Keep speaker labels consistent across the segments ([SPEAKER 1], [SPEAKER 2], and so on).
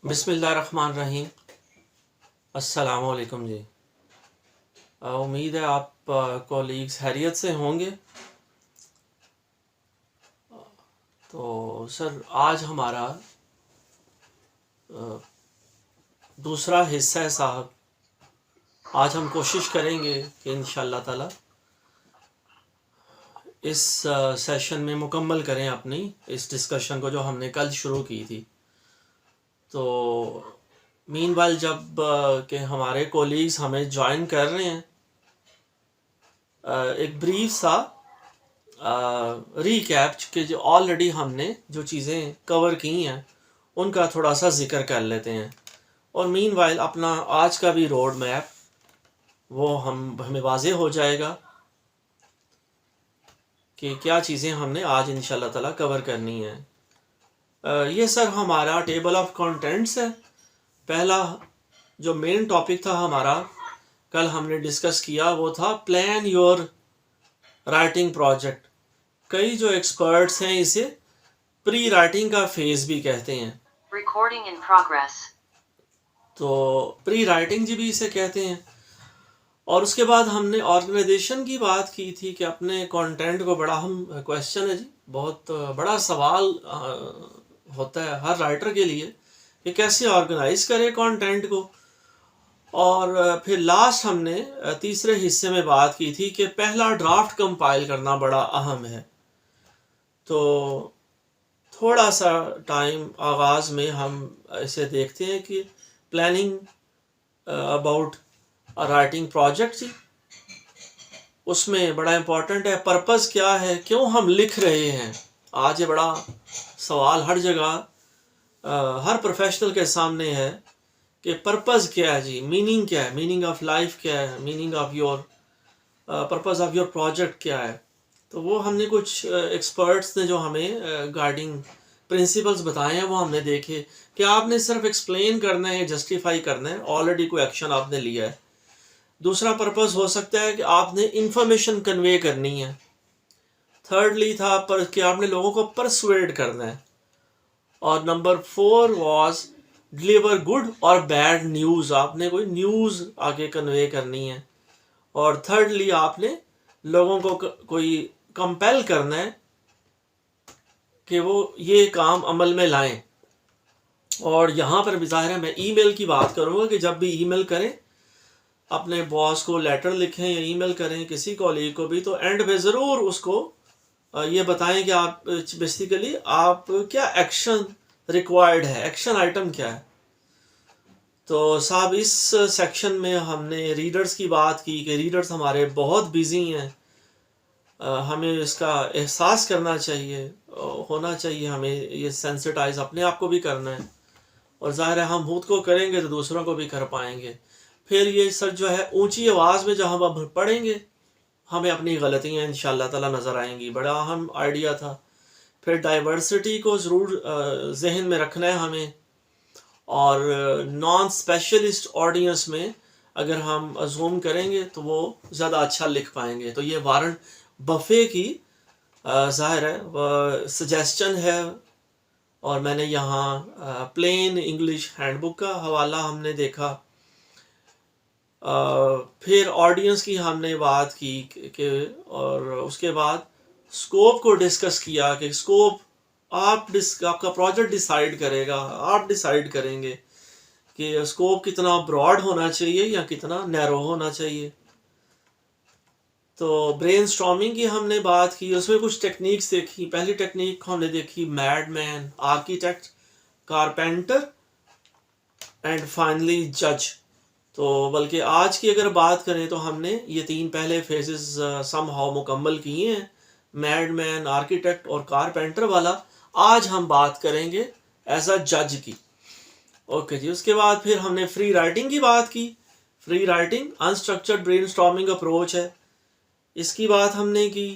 [SPEAKER 1] بسم اللہ الرحمن الرحیم۔ السلام علیکم جی۔ امید ہے آپ کولیگز خیریت سے ہوں گے۔ تو سر آج ہمارا دوسرا حصہ ہے صاحب۔ آج ہم کوشش کریں گے کہ انشاءاللہ تعالی اس سیشن میں مکمل کریں اپنی اس ڈسکشن کو جو ہم نے کل شروع کی تھی۔ تو مین وائل جب کہ ہمارے کولیگز ہمیں جوائن کر رہے ہیں، ایک بریف سا ریکیپ کہ جو آلریڈی ہم نے جو چیزیں کور کی ہیں ان کا تھوڑا سا ذکر کر لیتے ہیں، اور مین وائل اپنا آج کا بھی روڈ میپ وہ ہمیں واضح ہو جائے گا کہ کیا چیزیں ہم نے آج انشاءاللہ تعالی کور کرنی ہیں۔ یہ سر ہمارا ٹیبل آف کانٹینٹس ہے۔ پہلا جو مین ٹاپک تھا ہمارا کل ہم نے ڈسکس کیا وہ تھا پلان یور رائٹنگ پروجیکٹ۔ کئی جو ایکسپرٹس ہیں اسے پری رائٹنگ کا فیز بھی کہتے ہیں۔
[SPEAKER 2] Recording in progress.
[SPEAKER 1] تو پری رائٹنگ جی بھی اسے کہتے ہیں۔ اور اس کے بعد ہم نے آرگنائزیشن کی بات کی تھی کہ اپنے کانٹینٹ کو، بڑا اہم کویشچن ہے جی، بہت بڑا سوال ہوتا ہے ہر رائٹر کے لیے کہ کیسے آرگنائز کرے کانٹینٹ کو۔ اور پھر لاسٹ ہم نے تیسرے حصے میں بات کی تھی کہ پہلا ڈرافٹ کمپائل کرنا بڑا اہم ہے۔ تو تھوڑا سا ٹائم آغاز میں ہم اسے دیکھتے ہیں کہ پلاننگ اباؤٹ رائٹنگ پروجیکٹ جی، اس میں بڑا امپورٹنٹ ہے پرپز کیا ہے، کیوں ہم لکھ رہے ہیں۔ آج یہ بڑا سوال ہر جگہ ہر پروفیشنل کے سامنے ہے کہ پرپز کیا ہے جی، میننگ کیا ہے، میننگ آف لائف کیا ہے، meaning of your purpose of your project کیا ہے۔ تو وہ ہم نے کچھ ایکسپرٹس نے جو ہمیں گائیڈنگ پرنسپلز بتائے ہیں وہ ہم نے دیکھے کہ آپ نے صرف ایکسپلین کرنا ہے، جسٹیفائی کرنا ہے، آلریڈی کوئی ایکشن آپ نے لیا ہے۔ دوسرا پرپز ہو سکتا ہے کہ آپ نے انفارمیشن کنوے کرنی ہے۔ تھرڈلی تھا کہ آپ نے لوگوں کو پرسویڈ کرنا ہے۔ اور نمبر 4 واز ڈلیور گڈ اور بیڈ نیوز، آپ نے کوئی نیوز آگے کنوے کرنی ہے۔ اور تھرڈلی آپ نے لوگوں کو کوئی کمپیل کرنا ہے کہ وہ یہ کام عمل میں لائیں۔ اور یہاں پر بھی ظاہر ہے میں ای میل کی بات کروں گا کہ جب بھی ای میل کریں، اپنے باس کو لیٹر لکھیں یا ای میل کریں کسی کولیگ کو بھی، تو اینڈ میں ضرور اس کو یہ بتائیں کہ آپ بیسیکلی آپ کیا ایکشن ریکوائرڈ ہے، ایکشن آئٹم کیا ہے۔ تو صاحب اس سیکشن میں ہم نے ریڈرز کی بات کی کہ ریڈرز ہمارے بہت بیزی ہیں، ہمیں اس کا احساس کرنا چاہیے، ہونا چاہیے، ہمیں یہ سینسٹائز اپنے آپ کو بھی کرنا ہے، اور ظاہر ہے ہم خود کو کریں گے تو دوسروں کو بھی کر پائیں گے۔ پھر یہ سر جو ہے اونچی آواز میں جب ہم پڑھیں گے ہمیں اپنی غلطیاں انشاءاللہ تعالی نظر آئیں گی، بڑا اہم آئیڈیا تھا۔ پھر ڈائیورسٹی کو ضرور ذہن میں رکھنا ہے ہمیں، اور نان اسپیشلسٹ آڈینس میں اگر ہم ازوم کریں گے تو وہ زیادہ اچھا لکھ پائیں گے۔ تو یہ وارن بفے کی ظاہر ہے سجیسچن ہے، اور میں نے یہاں پلین انگلش ہینڈ بک کا حوالہ ہم نے دیکھا۔ پھر آڈینس کی ہم نے بات کی کہ اور اس کے بعد اسکوپ کو ڈسکس کیا کہ اسکوپ آپ کا پروجیکٹ ڈیسائیڈ کرے گا، آپ ڈیسائیڈ کریں گے کہ اسکوپ کتنا براڈ ہونا چاہیے یا کتنا نیرو ہونا چاہیے۔ تو برین سٹارمنگ کی ہم نے بات کی، اس میں کچھ ٹیکنیکس دیکھی۔ پہلی ٹیکنیک ہم نے دیکھی mad man, architect, carpenter and finally جج۔ تو بلکہ آج کی اگر بات کریں تو ہم نے یہ 3 پہلے فیزز سم ہاؤ مکمل کیے ہیں، میڈ مین، آرکیٹیکٹ اور کارپینٹر والا۔ آج ہم بات کریں گے ایز اے جج کی۔ اوکے جی، اس کے بعد پھر ہم نے فری رائٹنگ کی بات کی۔ Free writing unstructured brainstorming approach ہے، اس کی بات ہم نے کی۔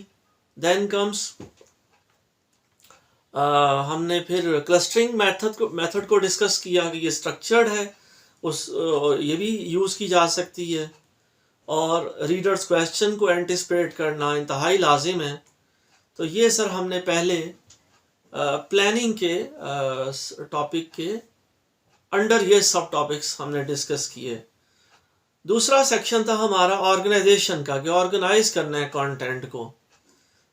[SPEAKER 1] دین کمس ہم نے پھر کلسٹرنگ میتھڈ کو ڈسکس کیا کہ یہ اسٹرکچرڈ ہے، یہ بھی یوز کی جا سکتی ہے، اور ریڈرز کویسچن کو اینٹیسپیٹ کرنا انتہائی لازم ہے۔ تو یہ سر ہم نے پہلے پلاننگ کے ٹاپک کے अंडर ये सब टॉपिक्स हमने डिस्कस किए. दूसरा सेक्शन था हमारा ऑर्गेनाइजेशन का, कि ऑर्गेनाइज करना है कंटेंट को.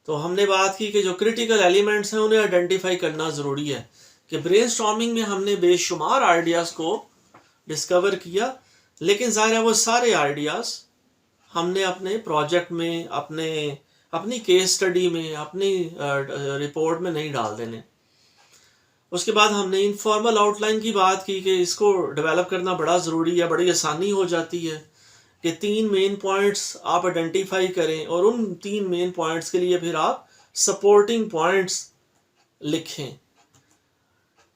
[SPEAKER 1] तो हमने बात की कि जो क्रिटिकल एलिमेंट्स हैं उन्हें आइडेंटिफाई करना ज़रूरी है. कि ब्रेनस्टॉर्मिंग में हमने बेशुमार आइडियाज़ को डिस्कवर किया, लेकिन ज़ाहिर है वो सारे आइडियाज़ हमने अपने प्रोजेक्ट में, अपनी केस स्टडी में, अपनी रिपोर्ट में नहीं डाल देने. उसके बाद हमने इनफॉर्मल आउटलाइन की बात की कि इसको डेवलप करना बड़ा ज़रूरी है. बड़ी आसानी हो जाती है कि 3 मेन पॉइंट्स आप आइडेंटिफाई करें और उन 3 मेन पॉइंट्स के लिए फिर आप सपोर्टिंग पॉइंट्स लिखें.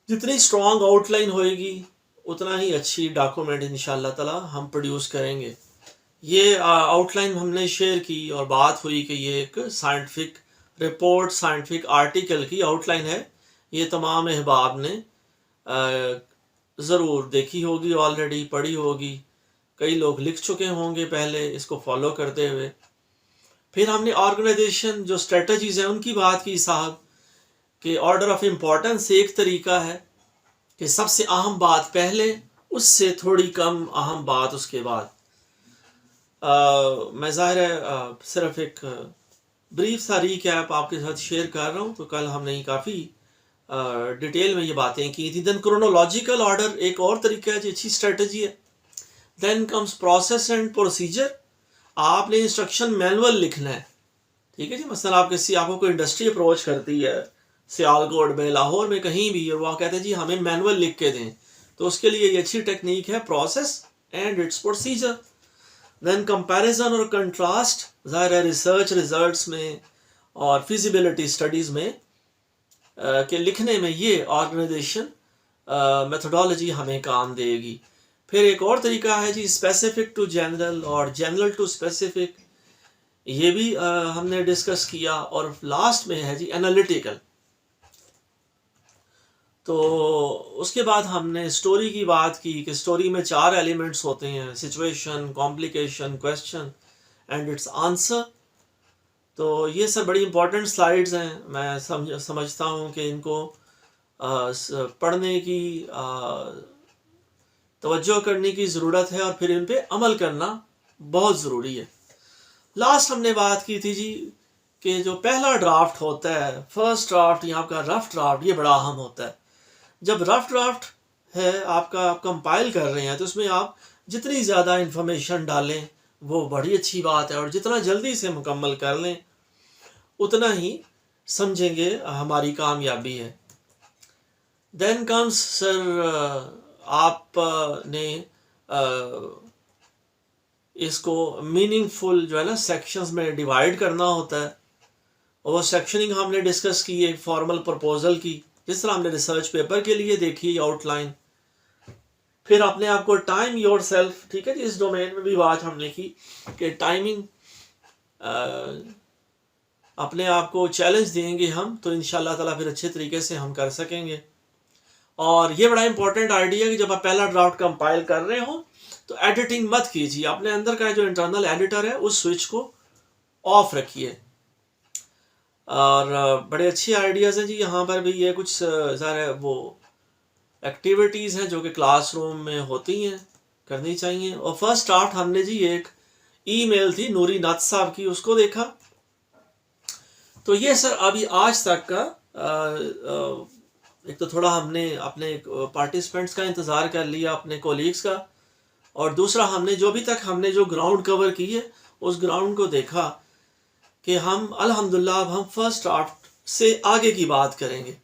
[SPEAKER 1] जितनी स्ट्रॉन्ग आउटलाइन होएगी उतना ही अच्छी डॉक्यूमेंट इंशाअल्लाह ताला हम प्रोड्यूस करेंगे. ये आउटलाइन हमने शेयर की और बात हुई कि ये एक साइंटिफिक रिपोर्ट, साइंटिफिक आर्टिकल की आउटलाइन है. ये तमाम अहबाब ने ज़रूर देखी होगी, ऑलरेडी पढ़ी होगी. कई लोग लिख चुके होंगे पहले इसको फॉलो करते हुए. फिर हमने ऑर्गेनाइजेशन जो स्ट्रेटजीज़ हैं उनकी बात की साहब, कि ऑर्डर ऑफ इम्पोर्टेंस एक तरीका है कि सबसे अहम बात पहले, उससे थोड़ी कम अहम बात उसके बाद. मैं ज़ाहिर है सिर्फ एक ब्रीफ सा रीकैप आपके साथ शेयर कर रहा हूँ. तो कल हमने काफ़ी डिटेल में ये बातें की थी. देन क्रोनोलॉजिकल ऑर्डर एक और तरीका है, अच्छी स्ट्रेटजी है. Then comes process and procedure. आपने इंस्ट्रक्शन मैनुअल लिखना है, ठीक है जी. मसलन आपको कोई इंडस्ट्री अप्रोच करती है सियालकोट में, लाहौर में, कहीं भी, और वो कहते हैं जी हमें मैनुअल लिख के दें, तो उसके लिए ये अच्छी टेक्निक है process and its procedure. Then comparison और कंट्रास्ट. ज़ाहिर है रिसर्च रिजल्ट्स में और फिजिबिलिटी स्टडीज़ में के लिखने में ये ऑर्गेनाइजेशन मेथोडोलॉजी हमें काम देगी. फिर एक और तरीका है जी स्पेसिफिक टू जनरल और जनरल टू स्पेसिफिक. ये भी हमने डिस्कस किया. और लास्ट में है जी एनालिटिकल. तो उसके बाद हमने स्टोरी की बात की कि स्टोरी में 4 एलिमेंट्स होते हैं: situation, complication, question and it's answer. तो ये सब बड़ी इंपॉर्टेंट स्लाइड्स हैं. मैं समझता हूँ कि इनको पढ़ने की, तवज्जो करने की ज़रूरत है और फिर इन पे अमल करना बहुत ज़रूरी है. लास्ट हमने बात की थी जी कि जो पहला ड्राफ्ट होता है, फर्स्ट ड्राफ्ट या आपका रफ ड्राफ्ट, ये बड़ा अहम होता है. जब रफ ड्राफ्ट है आपका, आप कंपाइल कर रहे हैं, तो उसमें आप जितनी ज़्यादा इंफॉर्मेशन डालें वो बड़ी अच्छी बात है, और जितना जल्दी से मुकम्मल कर लें उतना ही समझेंगे हमारी कामयाबी है. देन कम्स सर, आपने इसको मीनिंगफुल जो है ना सेक्शंस में डिवाइड करना होता है. और वो सेक्शनिंग हमने डिस्कस की एक फॉर्मल प्रपोजल की, जिस तरह हमने रिसर्च पेपर के लिए देखी आउटलाइन. फिर अपने आप को टाइम योर सेल्फ, ठीक है जी. इस डोमेन में भी बात हमने की कि टाइमिंग, अपने आप को चैलेंज देंगे हम तो इंशाल्लाह ताला फिर अच्छे तरीके से हम कर सकेंगे. और ये बड़ा इंपॉर्टेंट आइडिया है कि जब आप पहला ड्राफ्ट कंपाइल कर रहे हो तो एडिटिंग मत कीजिए. अपने अंदर का जो इंटरनल एडिटर है उस स्विच को ऑफ रखिए. और बड़े अच्छे आइडियाज़ हैं जी. यहाँ पर भी ये कुछ ज़रा वो एक्टिविटीज़ हैं जो कि क्लासरूम में होती हैं, करनी चाहिए. और फर्स्ट ड्राफ्ट हमने जी एक ईमेल थी नूरी नथ साहब की, उसको देखा. तो ये सर अभी आज तक का एक तो थोड़ा हमने अपने पार्टिसिपेंट्स का इंतज़ार कर लिया, अपने कोलीग्स का, और दूसरा हमने जो भी तक हमने जो ग्राउंड कवर की है उस ग्राउंड को देखा कि हम अल्हम्दुलिल्लाह अब हम फर्स्ट ड्राफ्ट से आगे की बात करेंगे.